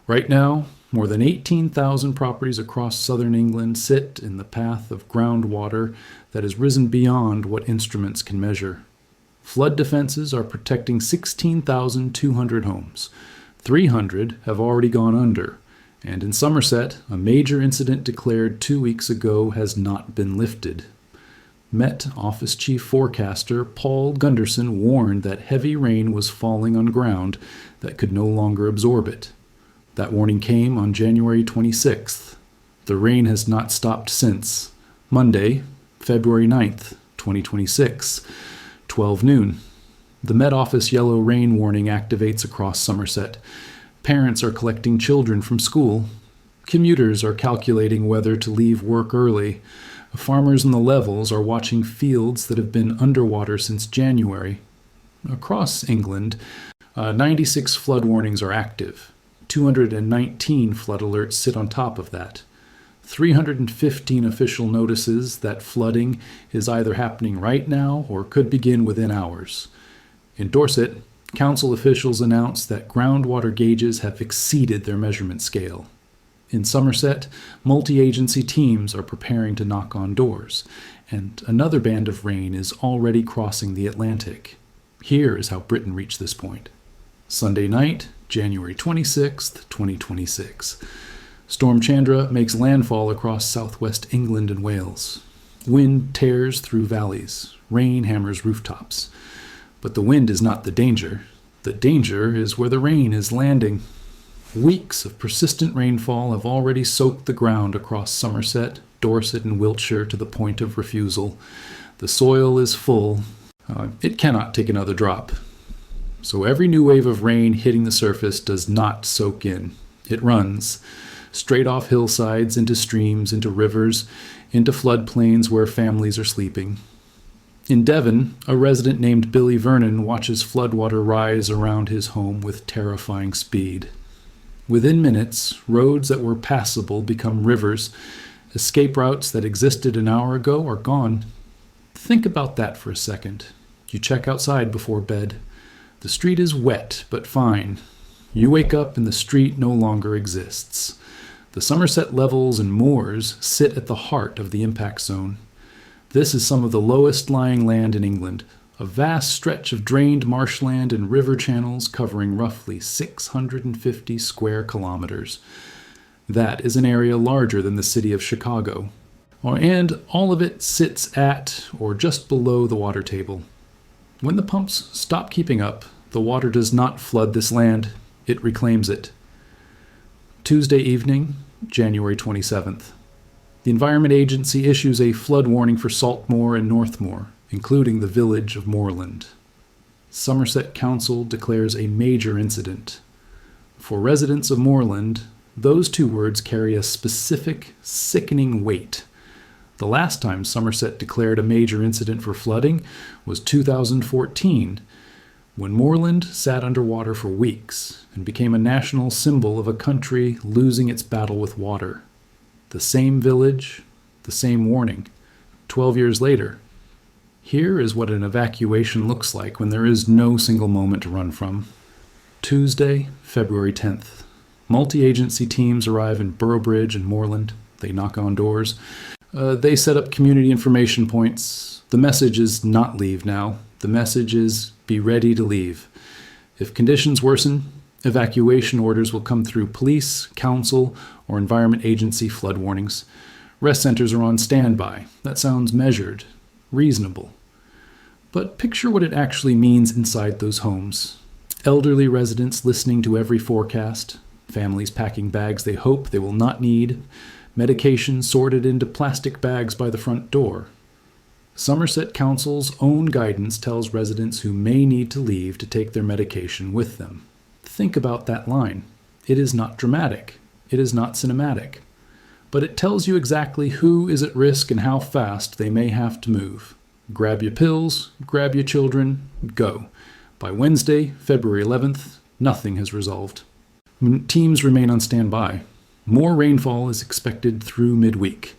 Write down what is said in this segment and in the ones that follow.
Right now, more than 18,000 properties across southern England sit in the path of groundwater that has risen beyond what instruments can measure. Flood defenses are protecting 16,200 homes. 300 have already gone under, and in Somerset, a major incident declared 2 weeks ago has not been lifted. Met Office Chief Forecaster Paul Gunderson warned that heavy rain was falling on ground that could no longer absorb it. That warning came on January 26th. The rain has not stopped since. Monday, February 9th, 2026, 12 noon. The Met Office yellow rain warning activates across Somerset. Parents are collecting children from school. Commuters are calculating whether to leave work early. Farmers in the Levels are watching fields that have been underwater since January. Across England, 96 flood warnings are active. 219 flood alerts sit on top of that. 315 official notices that flooding is either happening right now or could begin within hours. In Dorset, council officials announced that groundwater gauges have exceeded their measurement scale. In Somerset, multi-agency teams are preparing to knock on doors, and another band of rain is already crossing the Atlantic. Here is how Britain reached this point. Sunday night, January 26th, 2026. Storm Chandra makes landfall across southwest England and Wales. Wind tears through valleys. Rain hammers rooftops. But the wind is not the danger. The danger is where the rain is landing. Weeks of persistent rainfall have already soaked the ground across Somerset, Dorset, and Wiltshire to the point of refusal. The soil is full. It cannot take another drop. So every new wave of rain hitting the surface does not soak in. It runs straight off hillsides, into streams, into rivers, into floodplains where families are sleeping. In Devon, a resident named Billy Vernon watches floodwater rise around his home with terrifying speed. Within minutes, roads that were passable become rivers. Escape routes that existed an hour ago are gone. Think about that for a second. You check outside before bed. The street is wet, but fine. You wake up and the street no longer exists. The Somerset Levels and moors sit at the heart of the impact zone. This is some of the lowest lying land in England. A vast stretch of drained marshland and river channels covering roughly 650 square kilometers. That is an area larger than the city of Chicago. And all of it sits at or just below the water table. When the pumps stop keeping up, the water does not flood this land, it reclaims it. Tuesday evening, January 27th. The Environment Agency issues a flood warning for Saltmoor and Northmoor, including the village of Moorland. Somerset Council declares a major incident. For residents of Moorland, those two words carry a specific, sickening weight. The last time Somerset declared a major incident for flooding was 2014, when Moorland sat underwater for weeks and became a national symbol of a country losing its battle with water. The same village, the same warning. 12 years later. Here is what an evacuation looks like when there is no single moment to run from. Tuesday, February 10th. Multi-agency teams arrive in Burrowbridge and Moorland. They knock on doors. They set up community information points. The message is not leave now. The message is be ready to leave. If conditions worsen, evacuation orders will come through police, council, or Environment Agency flood warnings. Rest centers are on standby. That sounds measured, reasonable. But picture what it actually means inside those homes. Elderly residents listening to every forecast, families packing bags they hope they will not need, medication sorted into plastic bags by the front door. Somerset Council's own guidance tells residents who may need to leave to take their medication with them. Think about that line. It is not dramatic. It is not cinematic. But it tells you exactly who is at risk and how fast they may have to move. Grab your pills, grab your children, go. By Wednesday, February 11th, nothing has resolved. Teams remain on standby. More rainfall is expected through midweek.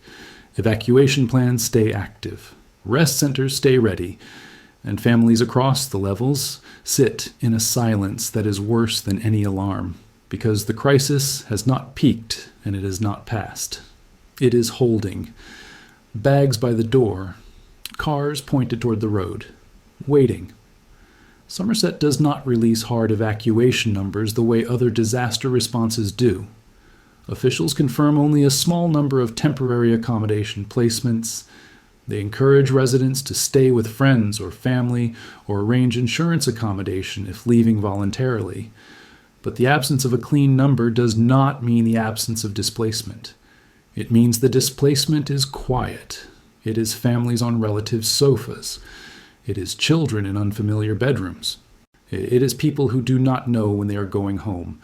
Evacuation plans stay active. Rest centers stay ready. And families across the levels sit in a silence that is worse than any alarm. because the crisis has not peaked and it has not passed. It is holding. Bags by the door, cars pointed toward the road, waiting. Somerset does not release hard evacuation numbers the way other disaster responses do. Officials confirm only a small number of temporary accommodation placements. They encourage residents to stay with friends or family or arrange insurance accommodation if leaving voluntarily. But the absence of a clean number does not mean the absence of displacement. It means the displacement is quiet. It is families on relatives' sofas. It is children in unfamiliar bedrooms. It is people who do not know when they are going home.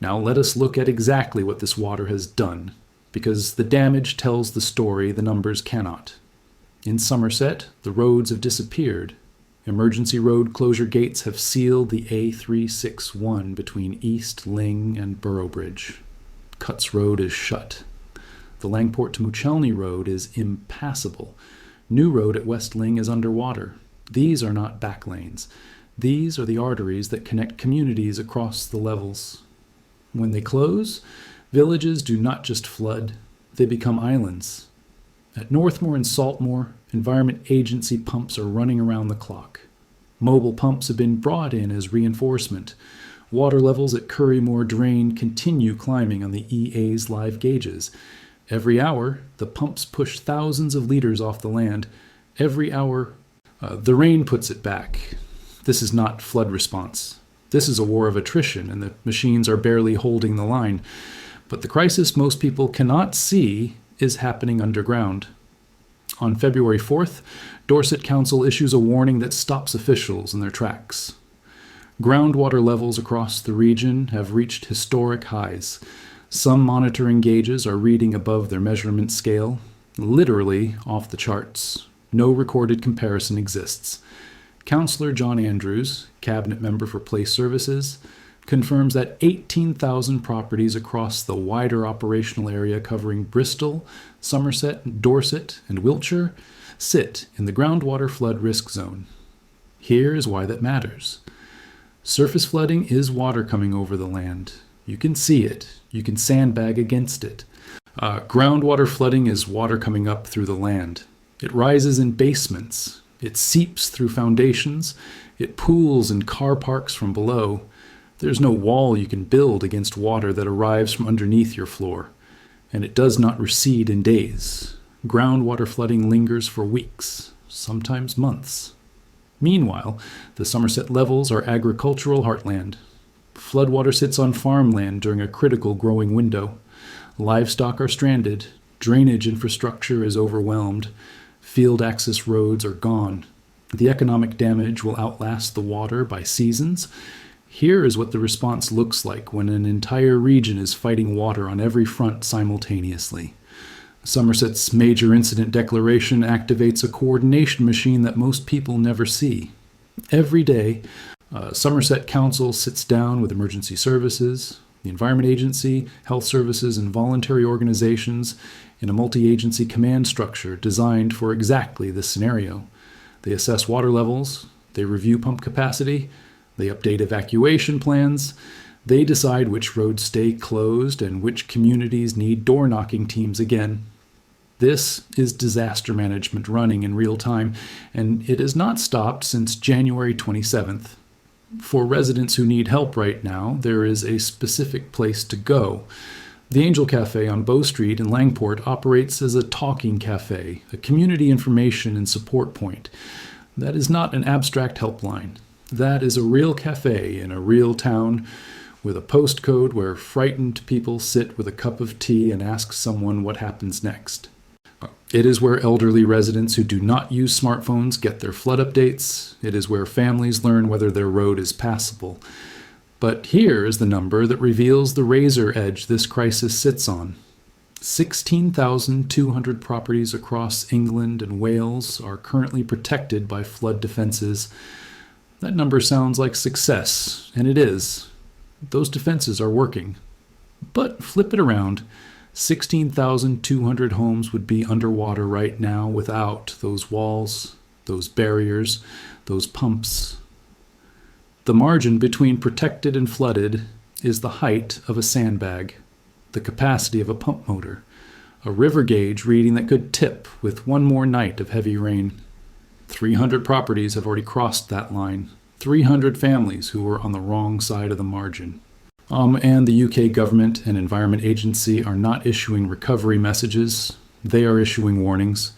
Now let us look at exactly what this water has done, because the damage tells the story the numbers cannot. In Somerset, the roads have disappeared. Emergency road closure gates have sealed the A361 between East Lyng and Burrowbridge. Cutts Road is shut. The Langport to Muchelney Road is impassable. New Road at West Lyng is underwater. These are not back lanes. These are the arteries that connect communities across the levels. When they close, villages do not just flood, they become islands. At Northmoor and Saltmoor, Environment Agency pumps are running around the clock. Mobile pumps have been brought in as reinforcement. Water levels at Currymoor Drain continue climbing on the EA's live gauges. Every hour, the pumps push thousands of liters off the land. Every hour, the rain puts it back. This is not flood response. This is a war of attrition, and the machines are barely holding the line. But the crisis most people cannot see is happening underground. On February 4th, Dorset Council issues a warning that stops officials in their tracks. Groundwater levels across the region have reached historic highs. Some monitoring gauges are reading above their measurement scale, literally off the charts. No recorded comparison exists. Councillor John Andrews, Cabinet Member for Place Services, confirms that 18,000 properties across the wider operational area covering Bristol, Somerset, Dorset, and Wiltshire sit in the groundwater flood risk zone. Here is why that matters. Surface flooding is water coming over the land. You can see it. You can sandbag against it. Groundwater flooding is water coming up through the land. It rises in basements. It seeps through foundations. It pools in car parks from below. There's no wall you can build against water that arrives from underneath your floor. And it does not recede in days. Groundwater flooding lingers for weeks, sometimes months. Meanwhile, the Somerset Levels are agricultural heartland. Floodwater sits on farmland during a critical growing window. Livestock are stranded. Drainage infrastructure is overwhelmed. Field access roads are gone. The economic damage will outlast the water by seasons. Here is what the response looks like when an entire region is fighting water on every front simultaneously. Somerset's Major Incident Declaration activates a coordination machine that most people never see. Every day, Somerset Council sits down with emergency services, the Environment Agency, health services, and voluntary organizations in a multi-agency command structure designed for exactly this scenario. They assess water levels, they review pump capacity, they update evacuation plans, they decide which roads stay closed and which communities need door-knocking teams again. This is disaster management running in real time, and it has not stopped since January 27th. For residents who need help right now, there is a specific place to go. The Angel Cafe on Bow Street in Langport operates as a talking cafe, a community information and support point. That is not an abstract helpline. That is a real cafe in a real town with a postcode where frightened people sit with a cup of tea and ask someone what happens next. It is where elderly residents who do not use smartphones get their flood updates. It is where families learn whether their road is passable. But here is the number that reveals the razor edge this crisis sits on. 16,200 properties across England and Wales are currently protected by flood defenses. That number sounds like success, and it is. Those defenses are working. But flip it around. 16,200 homes would be underwater right now without those walls, those barriers, those pumps. The margin between protected and flooded is the height of a sandbag, the capacity of a pump motor, a river gauge reading that could tip with one more night of heavy rain. 300 properties have already crossed that line, 300 families who were on the wrong side of the margin. And the UK government and Environment Agency are not issuing recovery messages, they are issuing warnings.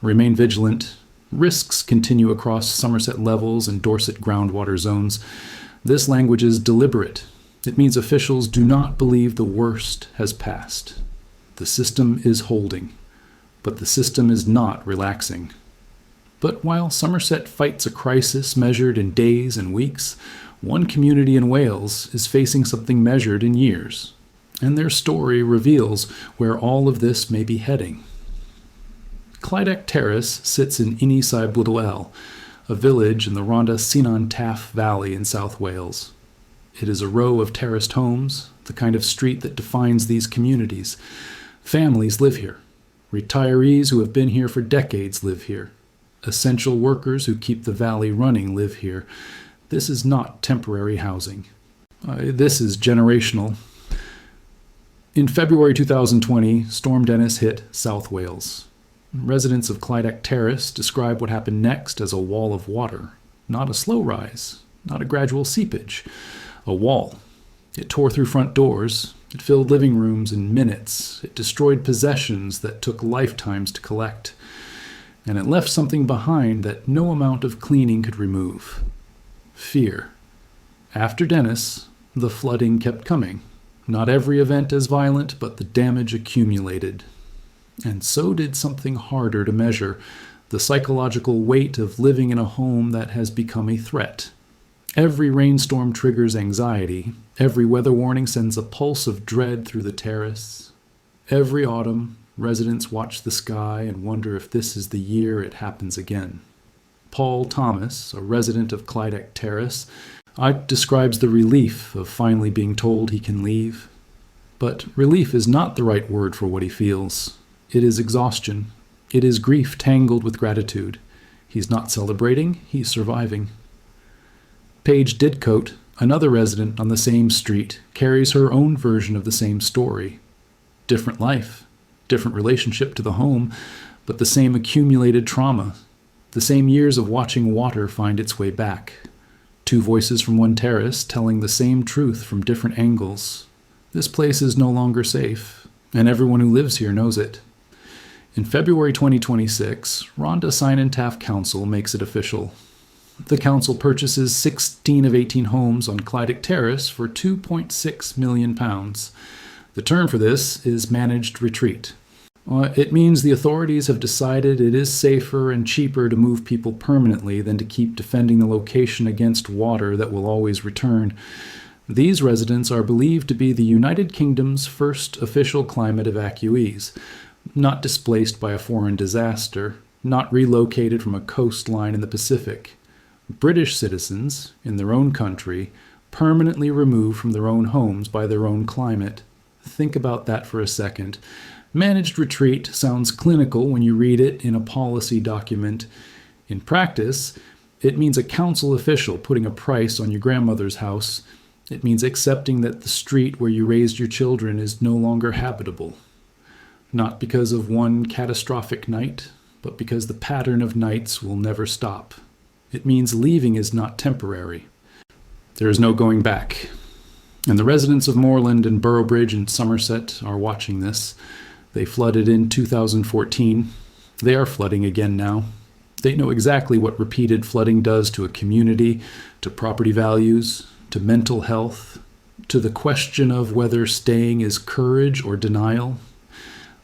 Remain vigilant. Risks continue across Somerset Levels and Dorset groundwater zones. This language is deliberate. It means officials do not believe the worst has passed. The system is holding, but the system is not relaxing. But while Somerset fights a crisis measured in days and weeks, one community in Wales is facing something measured in years, and their story reveals where all of this may be heading. Clydach Terrace sits in Ynysybwl, a village in the Rhondda Cynon Taf Valley in South Wales. It is a row of terraced homes, the kind of street that defines these communities. Families live here. Retirees who have been here for decades live here. Essential workers who keep the valley running live here. This is not temporary housing. This is generational. In February 2020, Storm Dennis hit South Wales. Residents of Clydach Terrace describe what happened next as a wall of water. Not a slow rise, not a gradual seepage. A wall. It tore through front doors. It filled living rooms in minutes. It destroyed possessions that took lifetimes to collect. And it left something behind that no amount of cleaning could remove. Fear. After Dennis, the flooding kept coming. Not every event as violent, but the damage accumulated. And so did something harder to measure, the psychological weight of living in a home that has become a threat. Every rainstorm triggers anxiety. Every weather warning sends a pulse of dread through the terrace. Every autumn, residents watch the sky and wonder if this is the year it happens again. Paul Thomas, a resident of Clydach Terrace, describes the relief of finally being told he can leave. But relief is not the right word for what he feels. It is exhaustion. It is grief tangled with gratitude. He's not celebrating, he's surviving. Paige Didcote, another resident on the same street, carries her own version of the same story. Different life, different relationship to the home, but the same accumulated trauma, the same years of watching water find its way back. Two voices from one terrace telling the same truth from different angles. This place is no longer safe, and everyone who lives here knows it. In February 2026, Rhondda Cynon Taf Council makes it official. The council purchases 16 of 18 homes on Clydach Terrace for £2.6 million. The term for this is managed retreat. It means the authorities have decided it is safer and cheaper to move people permanently than to keep defending the location against water that will always return. These residents are believed to be the United Kingdom's first official climate evacuees, not displaced by a foreign disaster, not relocated from a coastline in the Pacific. British citizens, in their own country, permanently removed from their own homes by their own climate. Think about that for a second. Managed retreat sounds clinical when you read it in a policy document. In practice, it means a council official putting a price on your grandmother's house. It means accepting that the street where you raised your children is no longer habitable. Not because of one catastrophic night, but because the pattern of nights will never stop. It means leaving is not temporary. There is no going back. And the residents of Moorland and Burrowbridge in Somerset are watching this. They flooded in 2014. They are flooding again now. They know exactly what repeated flooding does to a community, to property values, to mental health, to the question of whether staying is courage or denial.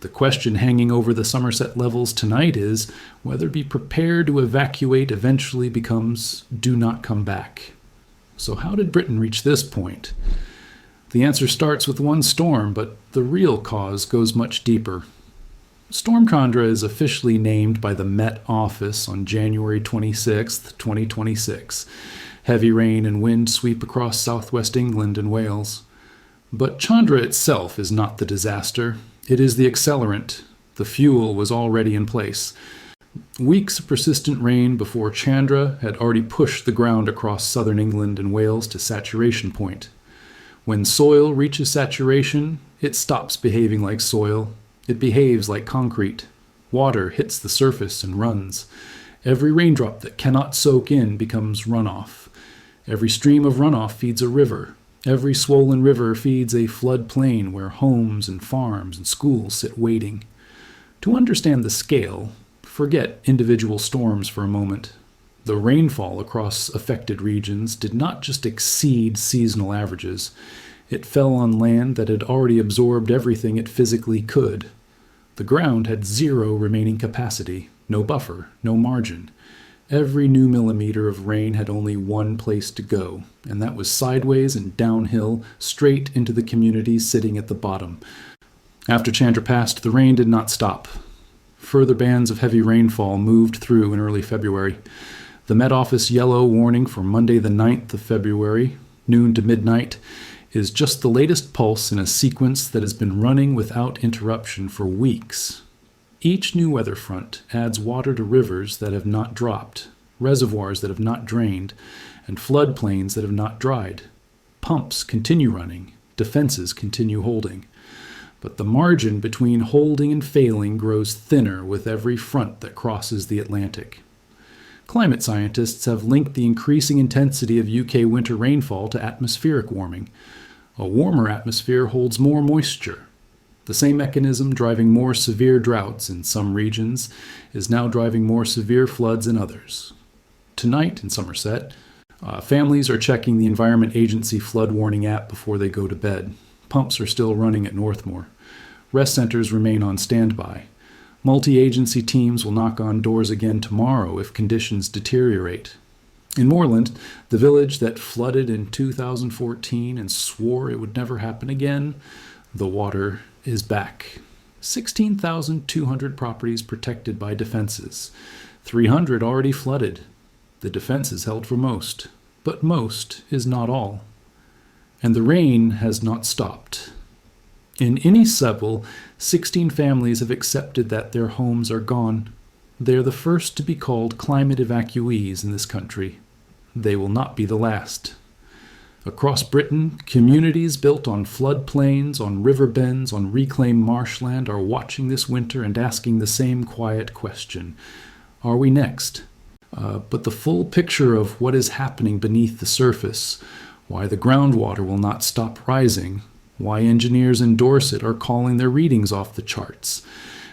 The question hanging over the Somerset Levels tonight is whether be prepared to evacuate eventually becomes do not come back. So how did Britain reach this point? The answer starts with one storm, but the real cause goes much deeper. Storm Chandra is officially named by the Met Office on January 26, 2026. Heavy rain and wind sweep across southwest England and Wales. But Chandra itself is not the disaster. It is the accelerant. The fuel was already in place. Weeks of persistent rain before Chandra had already pushed the ground across southern England and Wales to saturation point. When soil reaches saturation, it stops behaving like soil. It behaves like concrete. Water hits the surface and runs. Every raindrop that cannot soak in becomes runoff. Every stream of runoff feeds a river. Every swollen river feeds a flood plain where homes and farms and schools sit waiting. To understand the scale, forget individual storms for a moment. The rainfall across affected regions did not just exceed seasonal averages. It fell on land that had already absorbed everything it physically could. The ground had zero remaining capacity, no buffer, no margin. Every new millimeter of rain had only one place to go, and that was sideways and downhill, straight into the communities sitting at the bottom. After Chandra passed, the rain did not stop. Further bands of heavy rainfall moved through in early February. The Met Office yellow warning for Monday the 9th of February, noon to midnight, is just the latest pulse in a sequence that has been running without interruption for weeks. Each new weather front adds water to rivers that have not dropped, reservoirs that have not drained, and floodplains that have not dried. Pumps continue running, defenses continue holding. But the margin between holding and failing grows thinner with every front that crosses the Atlantic. Climate scientists have linked the increasing intensity of UK winter rainfall to atmospheric warming. A warmer atmosphere holds more moisture. The same mechanism driving more severe droughts in some regions is now driving more severe floods in others. Tonight in Somerset, families are checking the Environment Agency flood warning app before they go to bed. Pumps are still running at Northmoor. Rest centers remain on standby. Multi-agency teams will knock on doors again tomorrow if conditions deteriorate. In Moreland, the village that flooded in 2014 and swore it would never happen again, the water is back. 16,200 properties protected by defenses. 300 already flooded. The defenses held for most, but most is not all. And the rain has not stopped. In Ynysybwl, 16 families have accepted that their homes are gone. They are the first to be called climate evacuees in this country. They will not be the last. Across Britain, communities built on floodplains, on river bends, on reclaimed marshland are watching this winter and asking the same quiet question. Are we next? But the full picture of what is happening beneath the surface, why the groundwater will not stop rising, why engineers in Dorset are calling their readings off the charts,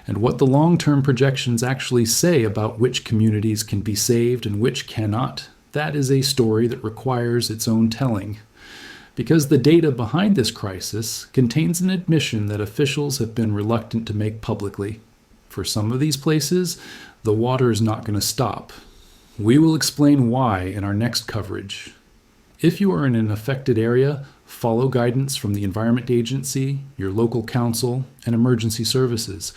and what the long-term projections actually say about which communities can be saved and which cannot, that is a story that requires its own telling. Because the data behind this crisis contains an admission that officials have been reluctant to make publicly. For some of these places, the water is not going to stop. We will explain why in our next coverage. If you are in an affected area, follow guidance from the Environment Agency, your local council, and emergency services.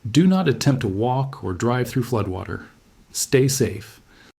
Do not attempt to walk or drive through floodwater. Stay safe.